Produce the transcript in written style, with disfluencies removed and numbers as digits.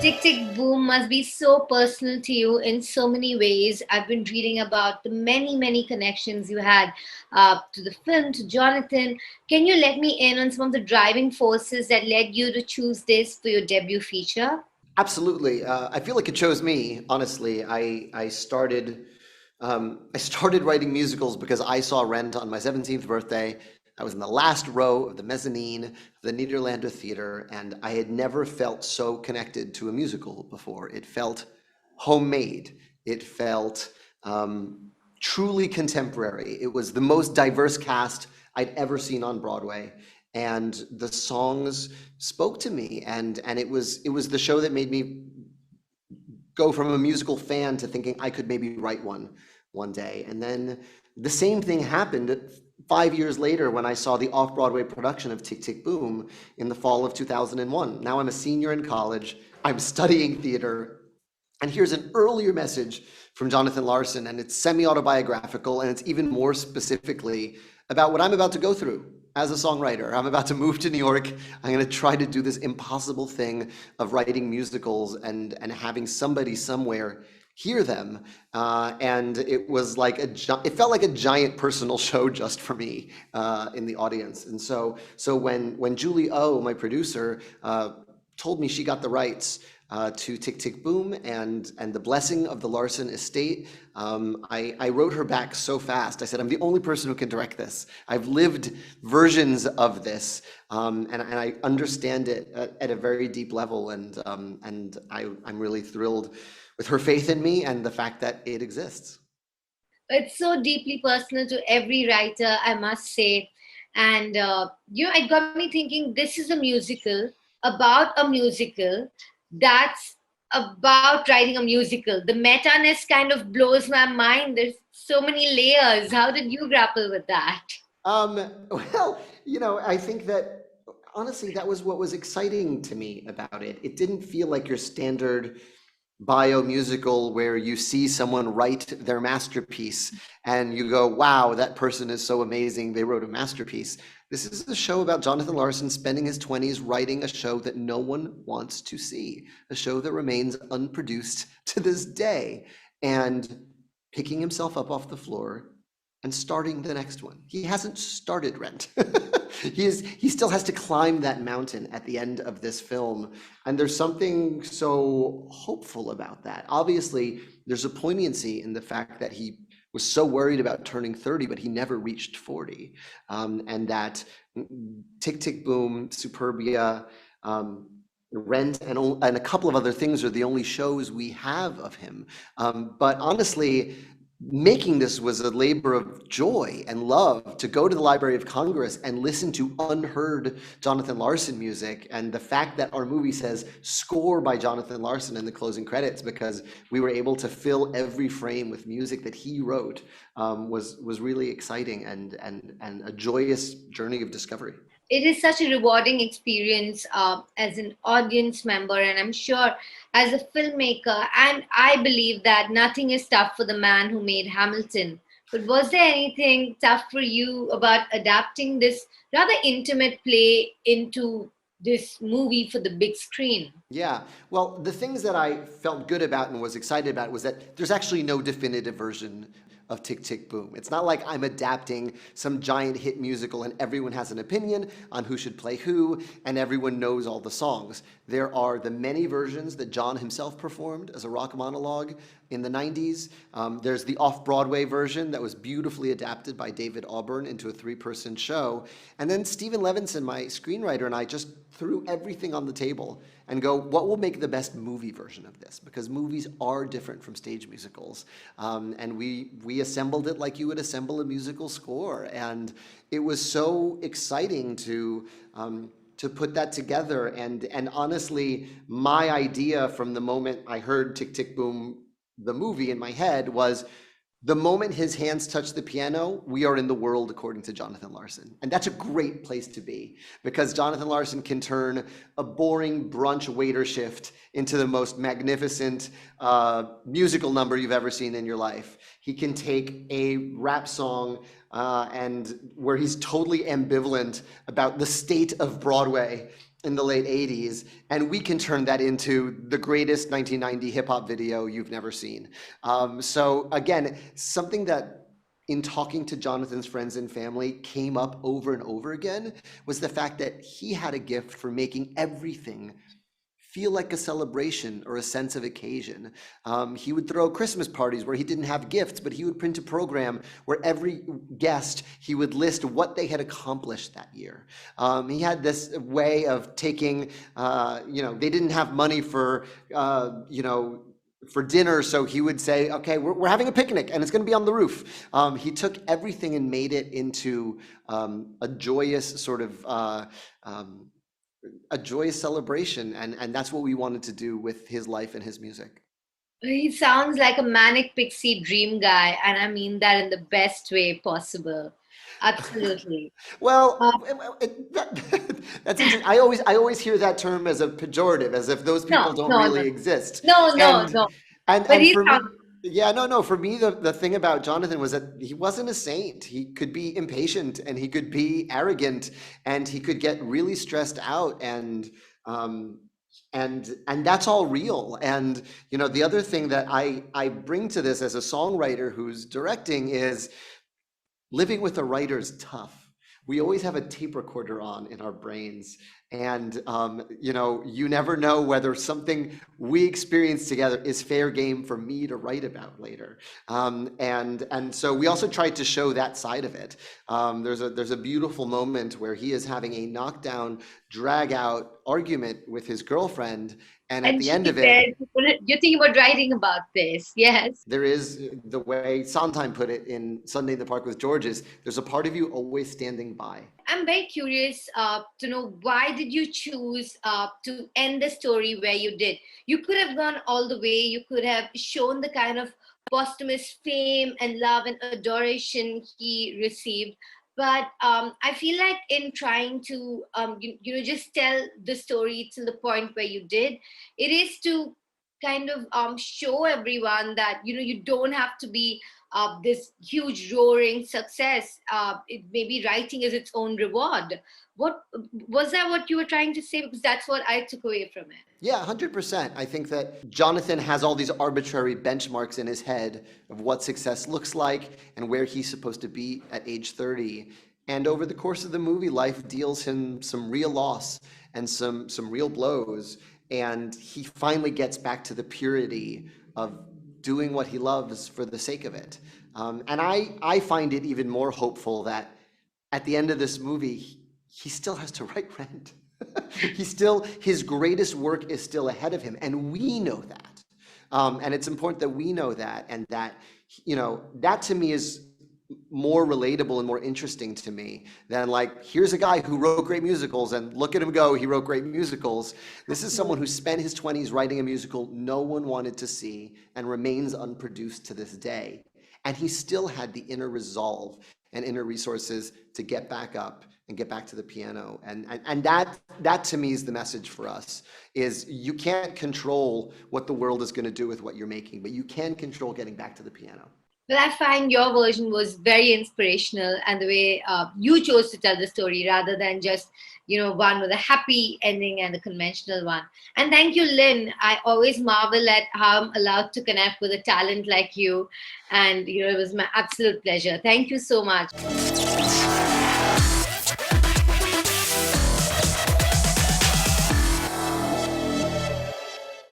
Tick Tick Boom must be so personal to you in so many ways. I've been reading about the many, many connections you had to the film, to Jonathan. Can you let me in on some of the driving forces that led you to choose this for your debut feature? Absolutely. I feel like it chose me, honestly. I started writing musicals because I saw Rent on my 17th birthday. I was in the last row of the mezzanine of the Nederlander Theater, and I had never felt so connected to a musical before. It felt homemade. It felt truly contemporary. It was the most diverse cast I'd ever seen on Broadway, and the songs spoke to me, and it was the show that made me go from a musical fan to thinking I could maybe write one day. And then the same thing happened 5 years later when I saw the off-Broadway production of Tick Tick Boom in the fall of 2001. Now I'm a senior in college, I'm studying theater, and here's an earlier message from Jonathan Larson, and it's semi-autobiographical, and it's even more specifically about what I'm about to go through as a songwriter. I'm about to move to New York. I'm going to try to do this impossible thing of writing musicals and having somebody somewhere hear them. And it was like it felt like a giant personal show just for me in the audience. And so when Julie O, my producer, told me she got the rights to Tick Tick Boom and the blessing of the Larson estate, I wrote her back so fast. I said, I'm the only person who can direct this. I've lived versions of this, and I understand it at a very deep level, and I'm really thrilled with her faith in me and the fact that it exists. It's so deeply personal to every writer, I must say. And, it got me thinking this is a musical about a musical that's about writing a musical. The meta-ness kind of blows my mind. There's so many layers. How did you grapple with that? Well, I think that honestly, that was what was exciting to me about it. It didn't feel like your standard bio musical where you see someone write their masterpiece and you go, wow, that person is so amazing. They wrote a masterpiece. This is a show about Jonathan Larson spending his 20s writing a show that no one wants to see, a show that remains unproduced to this day, and picking himself up off the floor and starting the next one. He hasn't started Rent. He still has to climb that mountain at the end of this film. And there's something so hopeful about that. Obviously, there's a poignancy in the fact that he was so worried about turning 30, but he never reached 40. And that Tick Tick Boom, Superbia, Rent, and a couple of other things are the only shows we have of him. But honestly, making this was a labor of joy and love to go to the Library of Congress and listen to unheard Jonathan Larson music. And the fact that our movie says score by Jonathan Larson in the closing credits because we were able to fill every frame with music that he wrote was really exciting and a joyous journey of discovery. It is such a rewarding experience as an audience member, and I'm sure as a filmmaker. And I believe that nothing is tough for the man who made Hamilton. But was there anything tough for you about adapting this rather intimate play into this movie for the big screen? Yeah, well, the things that I felt good about and was excited about was that there's actually no definitive version of Tick Tick Boom. It's not like I'm adapting some giant hit musical and everyone has an opinion on who should play who and everyone knows all the songs. There are the many versions that John himself performed as a rock monologue in the 90s. There's the off-Broadway version that was beautifully adapted by David Auburn into a three-person show. And then Stephen Levinson, my screenwriter, and I just threw everything on the table and go, what will make the best movie version of this? Because movies are different from stage musicals. And we assembled it like you would assemble a musical score. And it was so exciting to put that together. And honestly, my idea from the moment I heard Tick Tick Boom, the movie in my head was, the moment his hands touch the piano, we are in the world according to Jonathan Larson. And that's a great place to be because Jonathan Larson can turn a boring brunch waiter shift into the most magnificent musical number you've ever seen in your life. He can take a rap song and where he's totally ambivalent about the state of Broadway in the late 80s, and we can turn that into the greatest 1990 hip hop video you've never seen. So again, something that in talking to Jonathan's friends and family came up over and over again was the fact that he had a gift for making everything feel like a celebration or a sense of occasion. He would throw Christmas parties where he didn't have gifts, but he would print a program where every guest, he would list what they had accomplished that year. He had this way of taking, they didn't have money for dinner, so he would say, okay, we're having a picnic and it's going to be on the roof. He took everything and made it into a joyous sort of a joyous celebration, and that's what we wanted to do with his life and his music. He sounds like a manic pixie dream guy, and I mean that in the best way possible. Absolutely. Well, Uh, that's interesting. I always hear that term as a pejorative, as if those people no, don't no, no, really exist. no, no, And no. and But and he for sounds me, yeah, no, for me, the thing about Jonathan was that he wasn't a saint. He could be impatient and he could be arrogant and he could get really stressed out, um and that's all real. And the other thing that I bring to this as a songwriter who's directing is living with a writer is tough. We always have a tape recorder on in our brains, and you never know whether something we experience together is fair game for me to write about later. And so we also tried to show that side of it. There's a beautiful moment where he is having a knockdown, drag out argument with his girlfriend, and at and the she end of it, said, "You're thinking about writing about this?" Yes. there is the way Sondheim put it in Sunday in the Park with George is there's a part of you always standing by. I'm very curious to know, why did you choose to end the story where you did? You could have gone all the way. You could have shown the kind of posthumous fame and love and adoration he received. But I feel like in trying to, just tell the story to the point where you did, it is to kind of show everyone that, you don't have to be this huge roaring success. Maybe writing is its own reward. What was that? What you were trying to say? Because that's what I took away from it. Yeah, 100%. I think that Jonathan has all these arbitrary benchmarks in his head of what success looks like and where he's supposed to be at age 30. And over the course of the movie, life deals him some real loss and some real blows. And he finally gets back to the purity of doing what he loves for the sake of it. And I find it even more hopeful that at the end of this movie, he still has to write Rent. His greatest work is still ahead of him, and we know that. And it's important that we know that, and that, that to me is more relatable and more interesting to me than like, here's a guy who wrote great musicals and look at him go, he wrote great musicals. This is someone who spent his 20s writing a musical no one wanted to see and remains unproduced to this day. And he still had the inner resolve and inner resources to get back up and get back to the piano. And that to me is the message for us, is you can't control what the world is going to do with what you're making, but you can control getting back to the piano. Well, I find your version was very inspirational, and the way you chose to tell the story rather than just, one with a happy ending and a conventional one. And thank you, Lynn. I always marvel at how I'm allowed to connect with a talent like you. And, it was my absolute pleasure. Thank you so much.